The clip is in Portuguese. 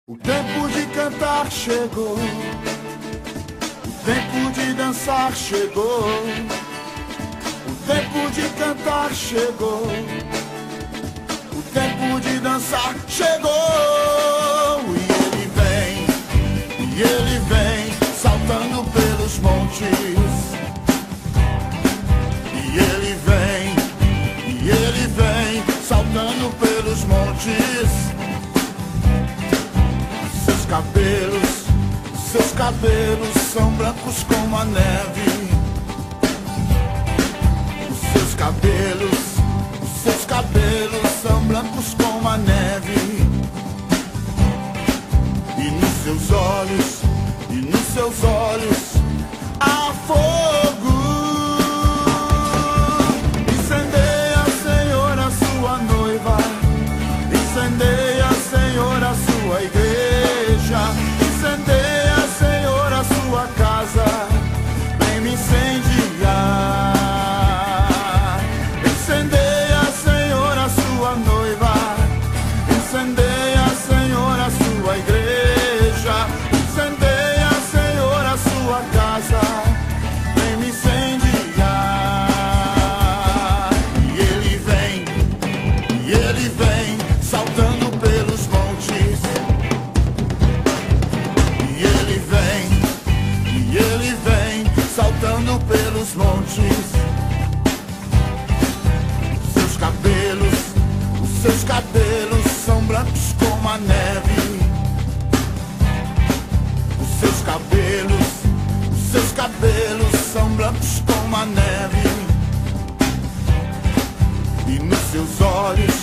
O tempo de cantar chegou, o tempo de dançar chegou, o tempo de cantar chegou, o tempo de dançar chegou. E ele vem, saltando pelos montes. E ele vem, saltando pelos montes. Seus cabelos são brancos como a neve. Seus cabelos são brancos como a neve. E nos seus olhos há fogo. Incendeia, Senhor, a sua noiva. Incendeia, Senhor, a sua igreja. Incendeia, Senhor, a sua casa. Vem me incendiar. Incendeia, Senhor, a sua noiva. Incendeia, Senhor, a sua igreja. Incendeia, Senhor, a sua casa. Vem me incendiar. E ele vem, saltando pelos montes. E ele vem, saltando pelos montes. Seus cabelos são brancos como a neve. Os seus cabelos são brancos como a neve. E nos seus olhos